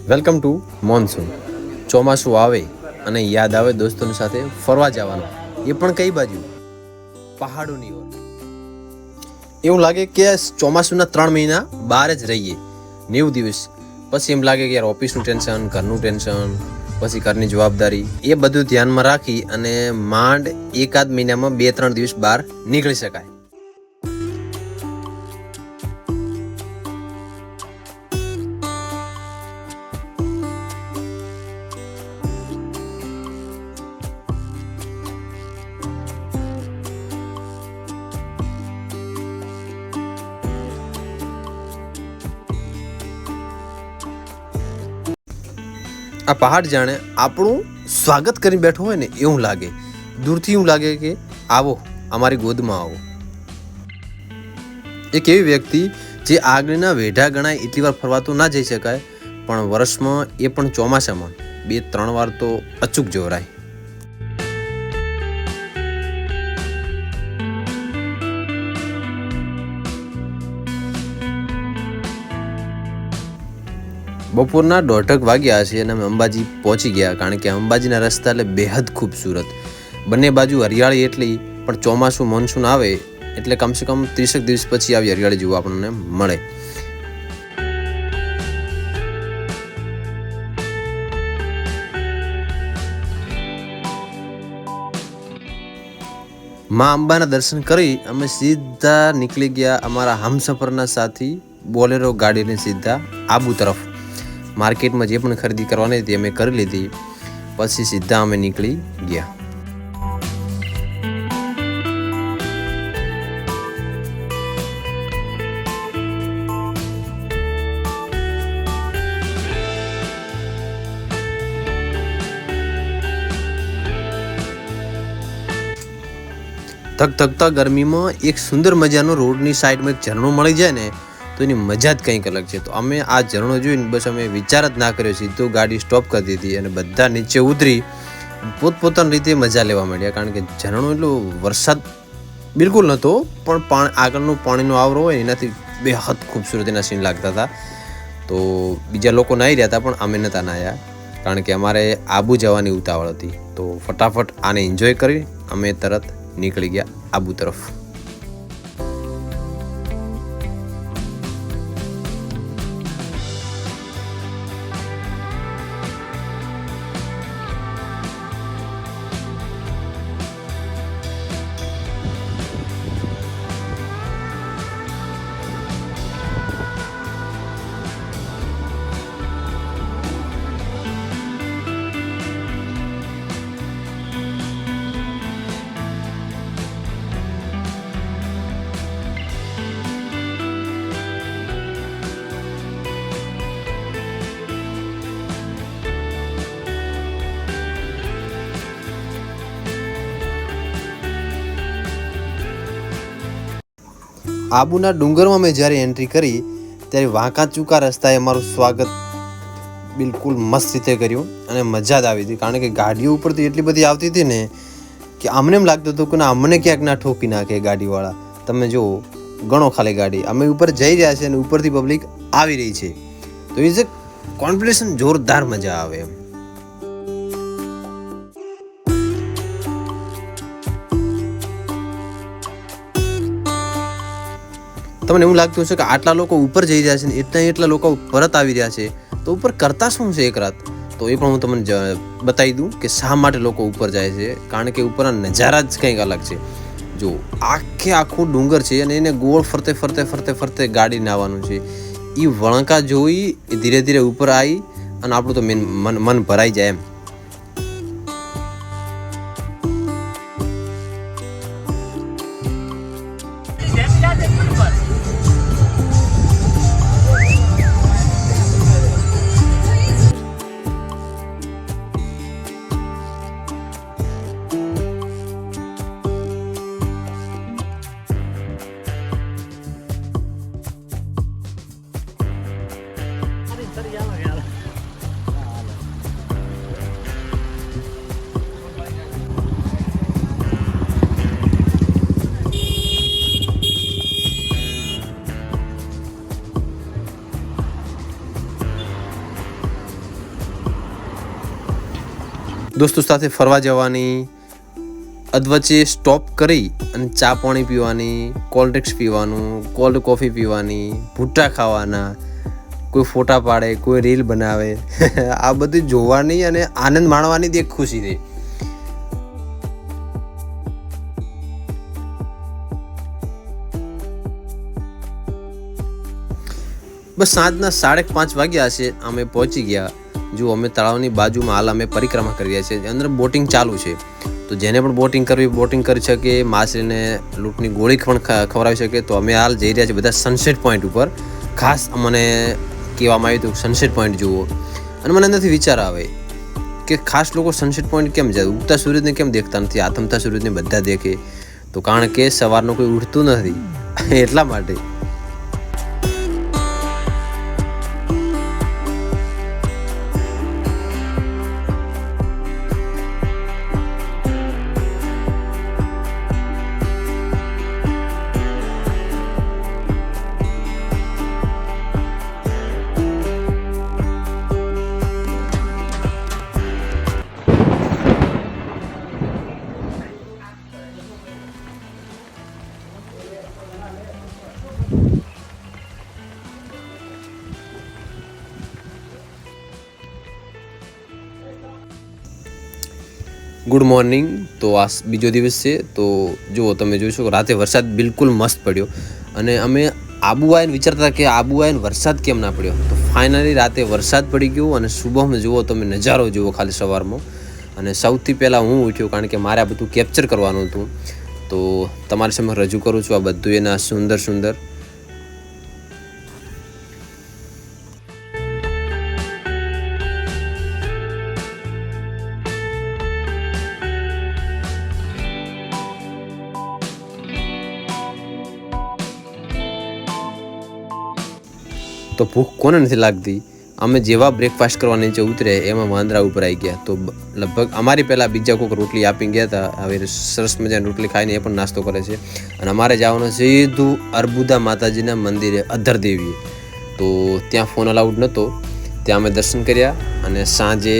Welcome to monsoon. ચોમાસું આવે અને યાદ આવે દોસ્તોની સાથે ફરવા જવાનું, એ પણ કઈ બાજુ? પહાડોની ઓર. એવું લાગે કે ચોમાસુના 3 મહિના બહાર જ રહીએ, 90 દિવસ. પછી એમ લાગે કે યાર ઓફિસનું ટેન્શન, ઘરનું ટેન્શન, પછી ઘરની જવાબદારી, એ બધું ધ્યાનમાં રાખી અને માંડ એકાદ મહિનામાં 2-3 દિવસ બહાર નીકળી શકાય. આ પહાડ જાણે આપણું સ્વાગત કરી બેઠો હોય ને એવું લાગે. દૂરથી એવું લાગે કે આવો, અમારી ગોદમાં આવો. એક એવી વ્યક્તિ જે આગળના વેઢા ગણાય એટલી વાર ફરવા તો ના જઈ શકાય, પણ વર્ષમાં એ પણ ચોમાસામાં 2-3 વાર તો અચૂક જોરાય. બપોરના 1:30 વાગ્યા છે અને અમે અંબાજી પહોંચી ગયા, કારણ કે અંબાજીના રસ્તા એટલે બેહદ ખૂબસૂરત. બંને બાજુ હરિયાળી એટલી, પણ ચોમાસું મોન્સૂન આવે એટલે કમસે કમ 30 દિવસ પછી આવી હરિયાળી જોવા આપણને મળે. માં અંબાના દર્શન કરી અમે સીધા નીકળી ગયા અમારા હમસફરના સાથી બોલેરો ગાડીને સીધા આબુ તરફ. માર્કેટમાં જે પણ ખરીદી કરવાની હતી અમે કરી લીધી, પછી સીધા અમે નીકળી ગયા. ધગધગતા ગરમીમાં એક સુંદર મજાનો રોડની સાઈડમાં એક ઝરણું મળી જાય ને તો એની મજા જ કંઈક અલગ છે. તો અમે આ ઝરણો જોઈને બસ અમે વિચાર જ ના કર્યો, સીધું ગાડી સ્ટોપ કરી દીધી અને બધા નીચે ઉતરી પોતપોતાની રીતે મજા લેવા માંડ્યા. કારણ કે ઝરણું એટલું વરસાદ બિલકુલ નહોતો, પણ આગળનું પાણીનો આવરો હોય એનાથી બેહદ ખૂબસૂરત એના સીન લાગતા હતા. તો બીજા લોકો નાહી રહ્યા હતા, પણ અમે નહોતા નાહ્યા, કારણ કે અમારે આબુ જવાની ઉતાવળ હતી. તો ફટાફટ આને એન્જોય કરી અમે તરત નીકળી ગયા આબુ તરફ. આબુના ડુંગરમાં મેં જ્યારે એન્ટ્રી કરી ત્યારે વાંકા ચૂકા રસ્તાએ અમારું સ્વાગત બિલકુલ મસ્ત રીતે કર્યું અને મજા જ આવી હતી. કારણ કે ગાડીઓ ઉપરથી એટલી બધી આવતી હતી ને કે અમને એમ લાગતું હતું કે અમને ક્યાંક ના ઠોકી નાખે ગાડીવાળા. તમે જુઓ, ગણો ખાલી ગાડી, અમે ઉપર જઈ રહ્યા છીએ અને ઉપરથી પબ્લિક આવી રહી છે. તો ઇઝ અ કોમ્પિટિશન, જોરદાર મજા આવે એમ. તમને એવું લાગતું હશે કે આટલા લોકો ઉપર જઈ રહ્યા છે ને એટલા લોકો પરત આવી રહ્યા છે, તો ઉપર કરતા શું છે એક રાત? તો એ પણ હું તમને બતાવી દઉં કે શા માટે લોકો ઉપર જાય છે. કારણ કે ઉપરના નજારા જ કંઈક અલગ છે. જો આખું ડુંગર છે અને એને ગોળ ફરતે ફરતે ફરતે ફરતે ગાડીને આવવાનું છે. એ વળંકા જોઈ ધીરે ધીરે ઉપર આવી અને આપણું તો મન ભરાઈ જાય એમ. દોસ્તો સાથે ફરવા જવાની, અધવચ્ચે સ્ટોપ કરી અને ચા પાણી પીવાની, કોલ્ડ ડ્રિંક્સ પીવાનું, કોલ્ડ કોફી પીવાની, ભૂટ્ટા ખાવાના, કોઈ ફોટા પાડે, કોઈ રીલ બનાવે આ બધું જોવાની અને આનંદ માણવાની જ એક ખુશી છે. બસ સાંજના 5:30 વાગ્યા હશે, અમે પહોંચી ગયા. જો અમે તળાવની બાજુમાં હાલ અમે પરિક્રમા કરી રહ્યા છીએ. અંદર બોટિંગ ચાલુ છે, તો જેને પણ બોટિંગ કરવી બોટિંગ કરી શકે, માછલીને લૂંટની ગોળી પણ ખવડાવી શકે. તો અમે હાલ જઈ રહ્યા છીએ બધા સનસેટ પોઈન્ટ ઉપર. ખાસ મને કહેવામાં આવ્યું હતું સનસેટ પોઈન્ટ જુઓ, અને મને અંદરથી વિચાર આવે કે ખાસ લોકો સનસેટ પોઈન્ટ કેમ જાય, ઉગતા સૂરજને કેમ દેખતા નથી, આથમતા સૂરજને બધા દેખે. તો કારણ કે સવારનું કોઈ ઉઠતું નથી એટલા માટે. Good morning. તો આ બીજો દિવસ છે. તો જુઓ તમે જોઈ શકો રાતે વરસાદ બિલકુલ મસ્ત પડ્યો, અને અમે આબુ આવીને વિચારતા કે આબુ આવીને વરસાદ કેમ ના પડ્યો. તો ફાઇનલી રાતે વરસાદ પડી ગયો, અને સુબહમાં જુઓ તમે નજારો જુઓ ખાલી સવારમાં. અને સૌથી પહેલાં હું ઉઠ્યો કારણ કે મારે આ બધું કેપ્ચર કરવાનું હતું. તો તમારી સામે રજૂ કરું છું આ બધું એના સુંદર સુંદર. તો ભૂખ કોને નથી લાગતી. અમે જેવા બ્રેકફાસ્ટ કરવા નીચે ઉતરે એમાં વાંદરા ઉપર આવી ગયા. તો લગભગ અમારી પહેલાં બીજા કોઈક રોટલી આપી ગયા હતા. હવે સરસ મજાની રોટલી ખાઈને એ પણ નાસ્તો કરે છે. અને અમારે જવાનું સીધું અર્બુદા માતાજીના મંદિરે, અધર દેવીએ. તો ત્યાં ફોન અલાઉડ નહોતો, ત્યાં અમે દર્શન કર્યા. અને સાંજે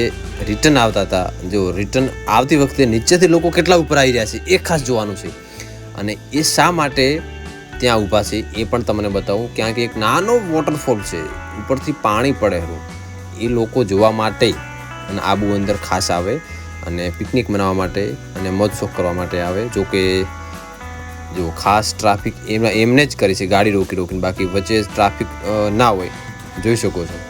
રિટર્ન આવતા હતા. જો રિટર્ન આવતી વખતે નીચેથી લોકો કેટલા ઉપર આવી રહ્યા છે એ ખાસ જોવાનું છે. અને એ શા માટે ત્યાં ઊભા છે એ પણ તમને બતાવું. ક્યાં કે એક નાનો વોટરફોલ છે, ઉપરથી પાણી પડે છે. એ લોકો જોવા માટે અને આબુ અંદર ખાસ આવે, અને પિકનિક મનાવવા માટે અને મોજ શોખ કરવા માટે આવે. જો કે જો ખાસ ટ્રાફિક એમને જ કરી છે ગાડી રોકી રોકીને, બાકી વચ્ચે ટ્રાફિક ના હોય, જોઈ શકો છો.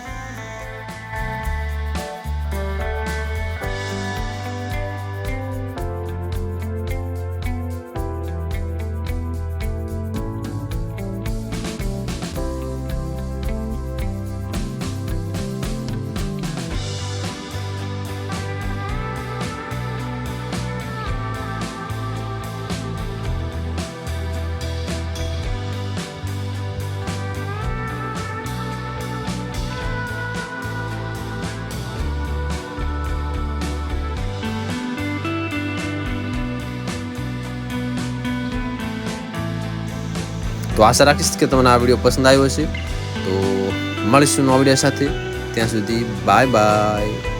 તો આશા રાખીશ કે તમને આ વિડીયો પસંદ આવ્યો હશે. તો મળીશું નવા વિડીયો સાથે. ત્યાં સુધી બાય બાય.